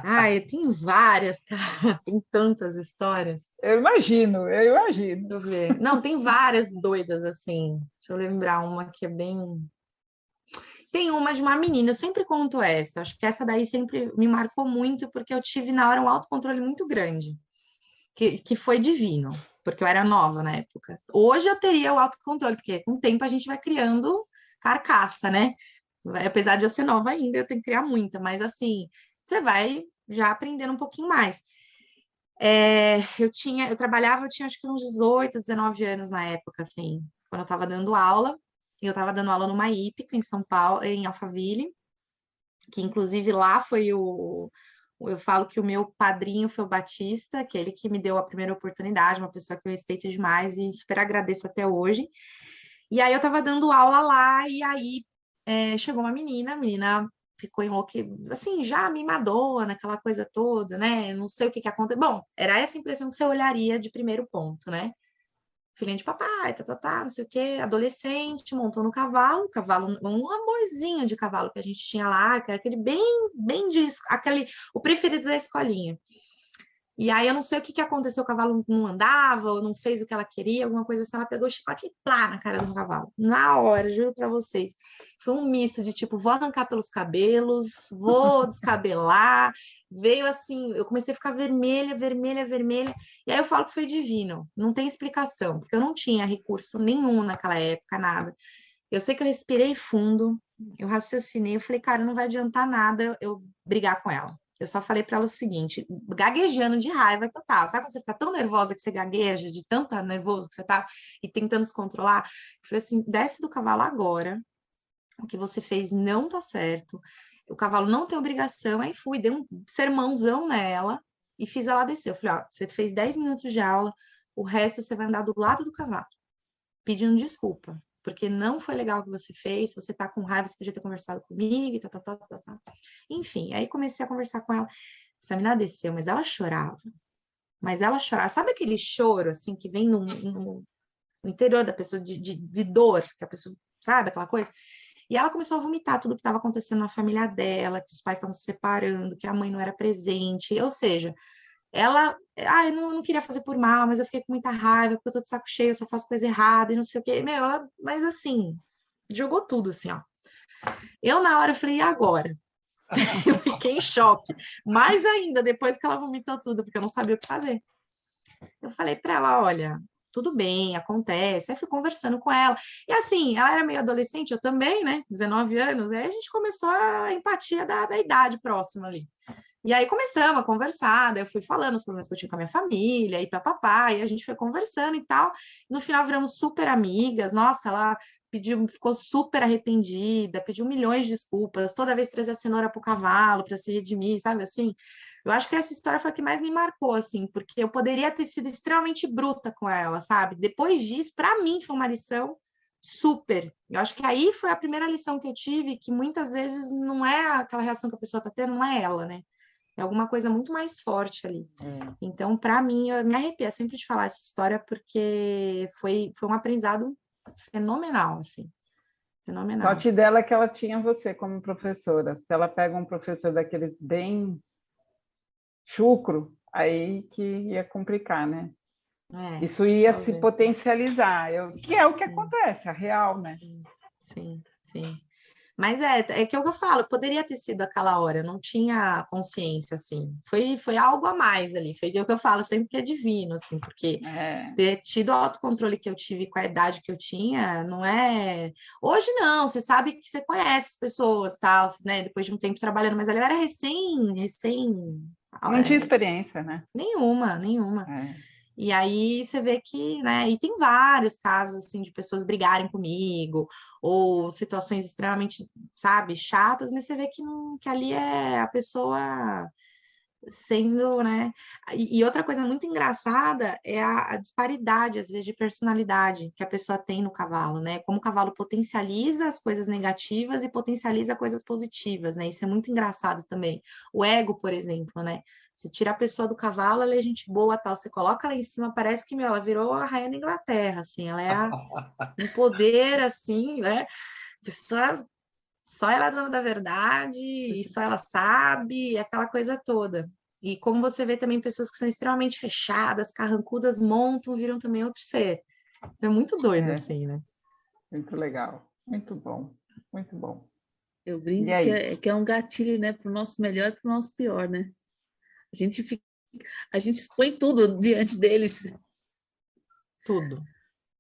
Ai, tem várias, cara, tem tantas histórias. Eu imagino, eu imagino. Deixa eu ver. Não, tem várias doidas, assim. Deixa eu lembrar uma que é bem. Tem uma de uma menina, eu sempre conto essa. Acho que essa daí sempre me marcou muito, porque eu tive na hora um autocontrole muito grande, que foi divino, porque eu era nova na época. Hoje eu teria o autocontrole, porque com o tempo a gente vai criando carcaça, né? Apesar de eu ser nova ainda, eu tenho que criar muita, mas assim, você vai já aprendendo um pouquinho mais. Eu trabalhava, eu tinha acho que uns 18, 19 anos na época, assim, quando eu estava dando aula. Eu estava dando aula numa hípica em São Paulo, em Alphaville, que inclusive lá foi eu falo que o meu padrinho foi o Batista, aquele que me deu a primeira oportunidade, uma pessoa que eu respeito demais e super agradeço até hoje. E aí eu estava dando aula lá, e aí chegou uma menina, a menina ficou assim, já mimadona, aquela coisa toda, né? Não sei o que que aconteceu. Bom, era essa impressão que você olharia de primeiro ponto, né? Filhinha de papai, não sei o quê, adolescente, montou no cavalo, um amorzinho de cavalo que a gente tinha lá, que era aquele bem o preferido da escolinha. E aí eu não sei o que que aconteceu, o cavalo não andava, ou não fez o que ela queria, alguma coisa assim, ela pegou o chicote e plá na cara do cavalo. Na hora, juro pra vocês. Foi um misto de tipo, vou arrancar pelos cabelos, vou descabelar. Veio assim, eu comecei a ficar vermelha, vermelha, vermelha. E aí eu falo que foi divino, não tem explicação, porque eu não tinha recurso nenhum naquela época, nada. Eu sei que eu respirei fundo, eu raciocinei, eu falei, cara, não vai adiantar nada eu brigar com ela. Eu só falei para ela o seguinte, gaguejando de raiva que eu tava. Sabe quando você fica tão nervosa que você gagueja, de tanto nervoso que você tá e tentando se controlar? Eu falei assim, desce do cavalo agora, o que você fez não tá certo, o cavalo não tem obrigação. Aí fui, dei um sermãozão nela e fiz ela descer. Eu falei, ó, você fez 10 minutos de aula, o resto você vai andar do lado do cavalo, pedindo desculpa, porque não foi legal o que você fez, se você tá com raiva, você podia ter conversado comigo, e tá, tá, tá, tá, tá. Enfim, aí comecei a conversar com ela. Essa menina desceu, mas ela chorava. Mas ela chorava. Sabe aquele choro, assim, que vem no interior da pessoa, de dor, que a pessoa, sabe, aquela coisa? E ela começou a vomitar tudo que estava acontecendo na família dela, que os pais estavam se separando, que a mãe não era presente, ou seja, ela, eu não queria fazer por mal, mas eu fiquei com muita raiva, porque eu tô de saco cheio, eu só faço coisa errada e não sei o quê. Meu, mas assim, jogou tudo assim, ó. Eu na hora eu falei, e agora? Eu fiquei em choque. Mais ainda, depois que ela vomitou tudo, porque eu não sabia o que fazer. Eu falei para ela, olha, tudo bem, acontece. Aí fui conversando com ela. E assim, ela era meio adolescente, eu também, né? 19 anos. Aí a gente começou a empatia da idade próxima ali. E aí começamos a conversar, daí eu fui falando os problemas que eu tinha com a minha família, e papapá, e a gente foi conversando e tal. No final viramos super amigas. Nossa, ela ficou super arrependida, pediu milhões de desculpas, toda vez trazia cenoura pro cavalo para se redimir, sabe assim? Eu acho que essa história foi a que mais me marcou, assim, porque eu poderia ter sido extremamente bruta com ela, sabe? Depois disso, para mim, foi uma lição super. Eu acho que aí foi a primeira lição que eu tive, que muitas vezes não é aquela reação que a pessoa tá tendo, não é ela, né? É alguma coisa muito mais forte ali. Então, para mim, eu me arrepio sempre de falar essa história, porque foi um aprendizado fenomenal, assim. Fenomenal. Sorte dela é que ela tinha você como professora. Se ela pega um professor daqueles bem chucro, aí que ia complicar, né? Isso ia se Talvez. potencializar, que é o que acontece, a real, né? Sim, sim. Mas é que é o que eu falo, poderia ter sido aquela hora, eu não tinha consciência, assim. Foi algo a mais ali, foi o que eu falo sempre que é divino, assim, porque ter tido o autocontrole que eu tive com a idade que eu tinha, não é. Hoje não, você sabe que você conhece as pessoas, tal, né? Depois de um tempo trabalhando, mas ali eu era recém. Não tinha experiência, né? Nenhuma, nenhuma. E aí você vê que, né? E tem vários casos assim de pessoas brigarem comigo, ou situações extremamente, sabe, chatas, mas você vê que, não, que ali é a pessoa sendo, né? E outra coisa muito engraçada é a disparidade, às vezes, de personalidade que a pessoa tem no cavalo, né? Como o cavalo potencializa as coisas negativas e potencializa coisas positivas, né? Isso é muito engraçado também. O ego, por exemplo, né? Você tira a pessoa do cavalo, ela é gente boa, tal, você coloca ela em cima, parece que, meu, ela virou a rainha da Inglaterra, assim, ela é um poder, assim, né? Só ela é dona da verdade, e só ela sabe, e aquela coisa toda. E como você vê também pessoas que são extremamente fechadas, carrancudas, montam, viram também outro ser. Então é muito doido, É, assim, né? muito legal, muito bom, muito bom. Eu E brinco aí? que é um gatilho, né, para o nosso melhor e para o nosso pior, né? A gente fica, a gente expõe tudo diante deles. Tudo,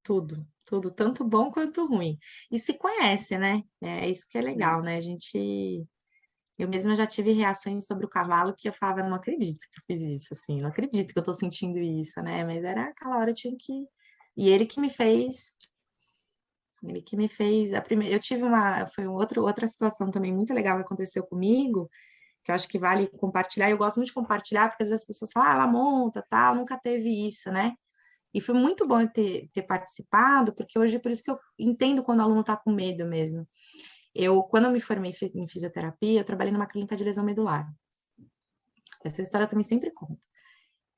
tudo, tudo, tanto bom quanto ruim. E se conhece, né? É isso que é legal, né? A gente. Eu mesma já tive reações sobre o cavalo que eu falava, não acredito que eu fiz isso, assim, não acredito que eu tô sentindo isso, né? Mas era aquela hora eu tinha que. E ele que me fez a primeira. Eu tive uma. Foi outra situação também muito legal que aconteceu comigo, que eu acho que vale compartilhar. Eu gosto muito de compartilhar, porque às vezes as pessoas falam, ah, ela monta, tal, nunca teve isso, né? E foi muito bom eu ter participado, porque hoje, por isso que eu entendo quando o aluno está com medo mesmo. Quando eu me formei em fisioterapia, eu trabalhei numa clínica de lesão medular. Essa história eu também sempre conto,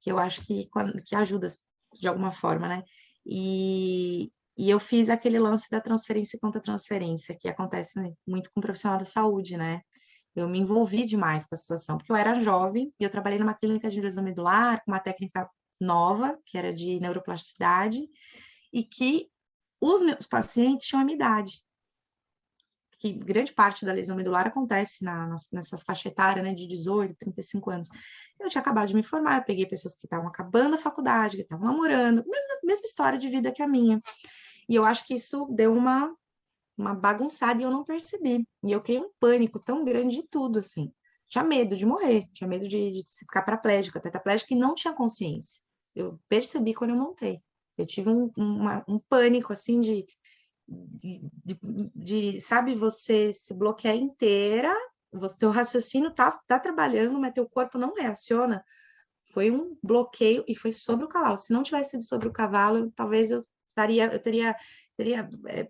que eu acho que ajuda de alguma forma, né? E eu fiz aquele lance da transferência contra transferência, que acontece, né, muito com o profissional da saúde, né? Eu me envolvi demais com a situação, porque eu era jovem e eu trabalhei numa clínica de lesão medular, com uma técnica nova, que era de neuroplasticidade, e que os meus pacientes tinham a minha idade. Que grande parte da lesão medular acontece nessas faixas etárias, né, de 18, 35 anos. Eu tinha acabado de me formar, eu peguei pessoas que estavam acabando a faculdade, que estavam namorando, mesma história de vida que a minha. E eu acho que isso deu uma bagunçada e eu não percebi. E eu criei um pânico tão grande de tudo, assim. Tinha medo de morrer, tinha medo de ficar paraplégica, tetraplégica, e não tinha consciência. Eu percebi quando eu montei. Eu tive um pânico, assim, sabe, você se bloquear inteira, teu raciocínio tá trabalhando, mas teu corpo não reaciona. Foi um bloqueio e foi sobre o cavalo. Se não tivesse sido sobre o cavalo, talvez teria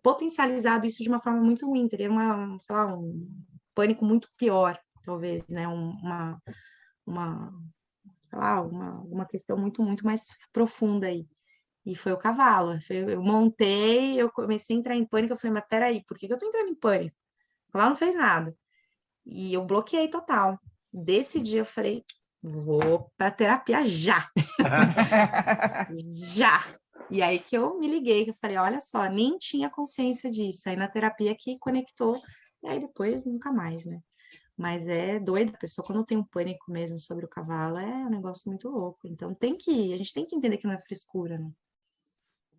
potencializado isso de uma forma muito ruim, teria sei lá, um pânico muito pior, talvez, né? Uma, sei lá, uma questão muito mais profunda aí. E foi o cavalo. Eu montei, eu comecei a entrar em pânico. Eu falei, mas peraí, por que eu tô entrando em pânico? O cavalo não fez nada. E eu bloqueei total. Desse dia eu falei, vou para terapia já. Já. E aí que eu me liguei, que eu falei, olha só, nem tinha consciência disso. Aí na terapia que conectou, e aí depois nunca mais, né? Mas é doido, a pessoa quando tem um pânico mesmo sobre o cavalo, é um negócio muito louco. Então a gente tem que entender que não é frescura, né?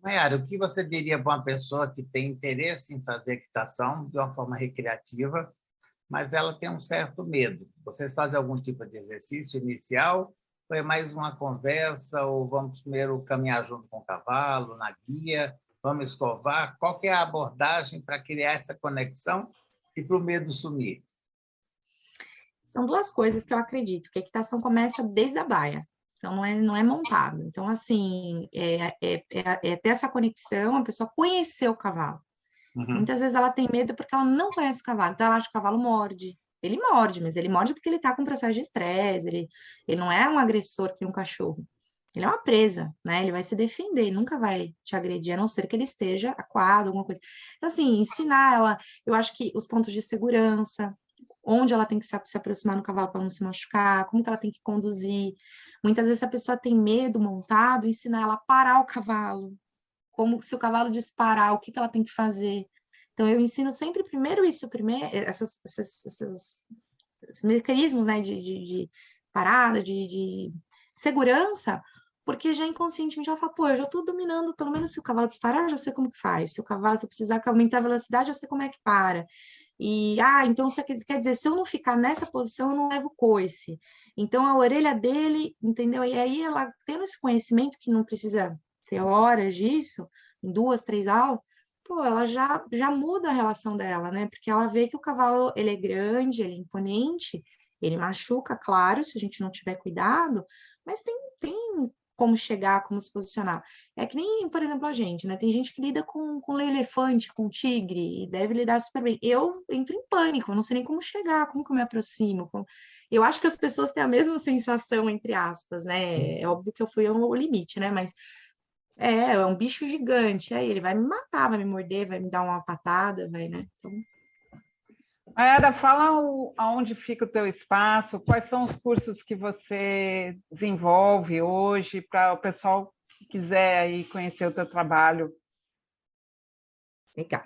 Mayara, o que você diria para uma pessoa que tem interesse em fazer equitação de uma forma recreativa, mas ela tem um certo medo? Vocês fazem algum tipo de exercício inicial? Ou é mais uma conversa? Ou vamos primeiro caminhar junto com o cavalo, na guia? Vamos escovar? Qual que é a abordagem para criar essa conexão e para o medo sumir? São duas coisas que eu acredito, que a equitação começa desde a baia. Então, não é montado. Então, assim, é ter essa conexão, a pessoa conhecer o cavalo. Uhum. Muitas vezes ela tem medo porque ela não conhece o cavalo. Então, ela acha que o cavalo morde. Ele morde, mas ele morde porque ele tá com processo de estresse. Ele não é um agressor que um cachorro. Ele é uma presa, né? Ele vai se defender, ele nunca vai te agredir, a não ser que ele esteja aquado, alguma coisa. Então, assim, ensinar ela, eu acho que os pontos de segurança, onde ela tem que se aproximar no cavalo para não se machucar, como que ela tem que conduzir. Muitas vezes a pessoa tem medo montado, ensinar ela a parar o cavalo, como se o cavalo disparar, o que que ela tem que fazer. Então, eu ensino sempre primeiro isso, esses mecanismos, né, de parada, de segurança, porque já inconscientemente ela fala, pô, eu já estou dominando, pelo menos se o cavalo disparar, eu já sei como que faz. Se eu precisar aumentar a velocidade, eu sei como é que para. Então você quer dizer, se eu não ficar nessa posição, eu não levo coice. Então a orelha dele, entendeu? E aí ela tendo esse conhecimento que não precisa ter horas disso, em 2, 3 aulas, pô, ela já muda a relação dela, né? Porque ela vê que o cavalo, ele é grande, ele é imponente, Ele machuca, claro, se a gente não tiver cuidado, mas tem como chegar, como se posicionar. É que nem, por exemplo, a gente, né? Tem gente que lida com elefante, com tigre, e deve lidar super bem. Eu entro em pânico, eu não sei nem como chegar, como que eu me aproximo. Eu acho que as pessoas têm a mesma sensação, entre aspas, né? É óbvio que eu fui ao limite, né? Mas é um bicho gigante, aí ele vai me matar, vai me morder, vai me dar uma patada, vai, né? Então, Mayara, fala aonde fica o teu espaço, quais são os cursos que você desenvolve hoje para o pessoal que quiser aí conhecer o teu trabalho. legal.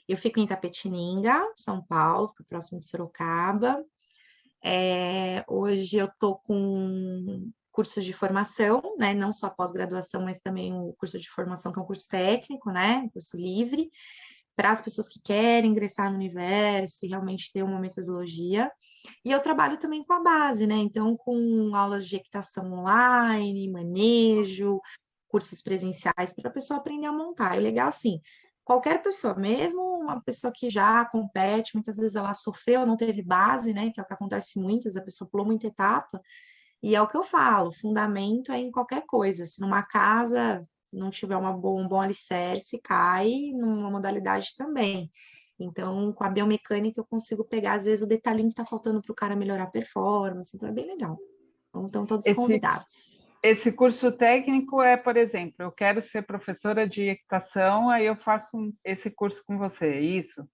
Eu fico em Itapetininga, São Paulo, fico próximo de Sorocaba. Hoje eu estou com cursos de formação, né? Não só pós-graduação, mas também o curso de formação, que é um curso técnico, né? Curso livre, para as pessoas que querem ingressar no universo e realmente ter uma metodologia. E eu trabalho também com a base, né? Então, com aulas de equitação online, manejo, cursos presenciais para a pessoa aprender a montar. E o legal, assim, qualquer pessoa, mesmo uma pessoa que já compete, muitas vezes ela sofreu, não teve base, né? Que é o que acontece muitas, a pessoa pulou muita etapa. E é o que eu falo, fundamento é em qualquer coisa. Se numa casa não tiver um bom alicerce, cai numa modalidade também. Então, com a biomecânica, eu consigo pegar, às vezes, o detalhinho que está faltando para o cara melhorar a performance. Então, é bem legal. Então, estão todos Esse, convidados. esse curso técnico é, por exemplo, eu quero ser professora de equitação, aí eu faço esse curso com você, é isso?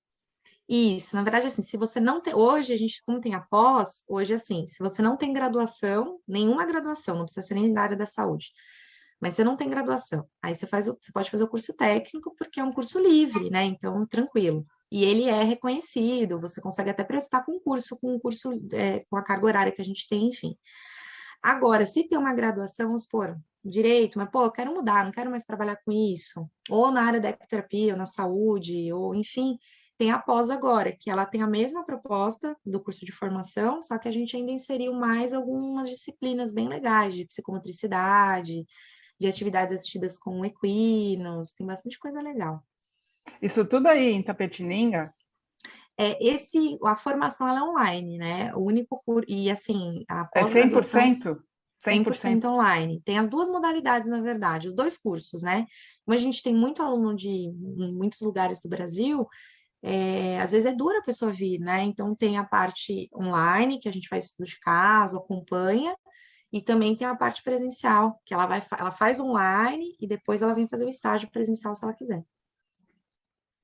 Isso, na verdade, assim, se você não tem. Hoje, a gente, como tem a pós, hoje, assim, se você não tem graduação, nenhuma graduação, não precisa ser nem da área da saúde, mas você não tem graduação, aí você pode fazer o curso técnico, porque é um curso livre, né? Então, tranquilo. E ele é reconhecido, você consegue até prestar concurso, com a carga horária que a gente tem, enfim. Agora, se tem uma graduação, vamos supor, direito, mas, pô, eu quero mudar, não quero mais trabalhar com isso, ou na área da ecoterapia, ou na saúde, ou enfim, tem a pós agora, que ela tem a mesma proposta do curso de formação, só que a gente ainda inseriu mais algumas disciplinas bem legais, de psicomotricidade, de atividades assistidas com equinos, tem bastante coisa legal. Isso tudo aí em Tapetininga? A formação ela é online, né? O único curso, e assim, a É pós-graduação 100%? 100% 100%. online. Tem as duas modalidades, na verdade, os dois cursos, né? Como a gente tem muito aluno de muitos lugares do Brasil, às vezes é dura a pessoa vir, né? Então tem a parte online, que a gente faz estudo de caso, acompanha, e também tem a parte presencial, que ela faz online e depois ela vem fazer o estágio presencial se ela quiser.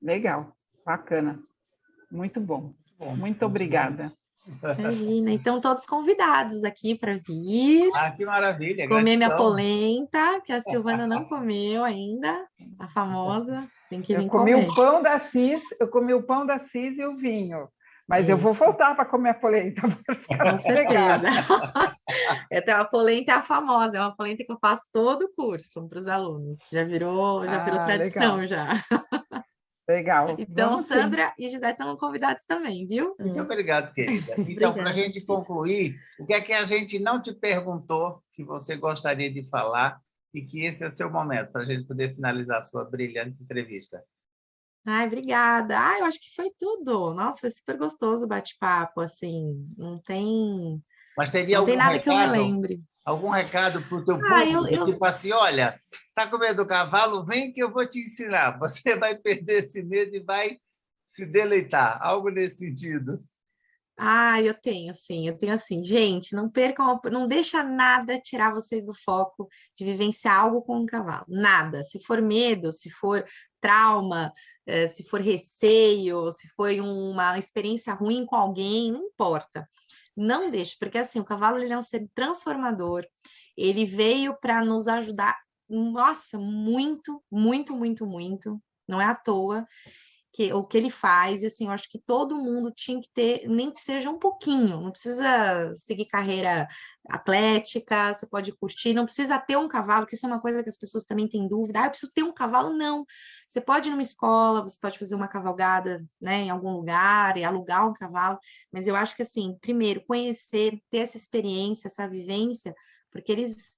Legal, bacana, muito bom. Bom, Muito obrigada. Imagina, então todos convidados aqui para vir que maravilha, comer minha gratidão. polenta, que a Silvana não comeu ainda, a famosa, tem que Eu vir comi o comer. pão da Cis, e o vinho, mas eu vou Isso, voltar para comer a polenta. com Obrigada. certeza. A polenta é a famosa, é uma polenta que eu faço todo o curso para os alunos. Já virou tradição Legal, já. legal. Então, Vamos sim. Sandra e Gisele estão convidados também, viu? Muito obrigado, querida. Então, para a Obrigada. gente concluir, o que é que a gente não te perguntou que você gostaria de falar e que esse é o seu momento para a gente poder finalizar a sua brilhante entrevista? Ai, obrigada. Eu acho que foi tudo. Nossa, foi super gostoso o bate-papo, assim, Mas teria não tem nada que eu me lembre. algum recado para o teu Ah, eu, público, eu, tipo assim, olha, está com medo do cavalo? Vem que eu vou te ensinar. Você vai perder esse medo e vai se deleitar. Algo nesse sentido. eu tenho, sim, eu tenho assim, gente, não percam, não deixa nada tirar vocês do foco de vivenciar algo com um cavalo, nada. Se for medo, se for trauma, se for receio, se foi uma experiência ruim com alguém, não importa. Não deixe, porque assim, o cavalo ele é um ser transformador, ele veio para nos ajudar, nossa, muito, muito, muito, muito, não é à toa o que ele faz, e assim, eu acho que todo mundo tinha que ter, nem que seja um pouquinho, não precisa seguir carreira atlética, você pode curtir, não precisa ter um cavalo, que isso é uma coisa que as pessoas também têm dúvida, eu preciso ter um cavalo, não, você pode ir numa escola, você pode fazer uma cavalgada, né, em algum lugar, e alugar um cavalo, mas eu acho que assim, primeiro, conhecer, ter essa experiência, essa vivência, porque eles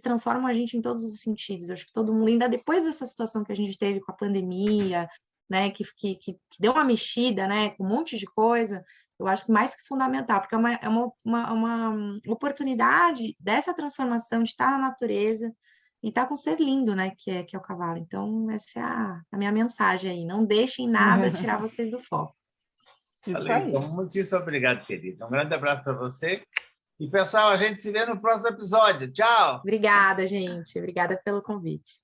transformam a gente em todos os sentidos. Eu acho que todo mundo, ainda depois dessa situação que a gente teve com a pandemia, né, que deu uma mexida, né, com um monte de coisa, eu acho que mais que fundamental, porque é uma oportunidade dessa transformação de estar na natureza e estar com um ser lindo, né, que é o cavalo. Então, essa é a minha mensagem aí. Não deixem nada tirar vocês do foco. Isso aí. Então, muitíssimo obrigado, querida. Um grande abraço para você. E, pessoal, a gente se vê no próximo episódio. Tchau! Obrigada, gente. Obrigada pelo convite.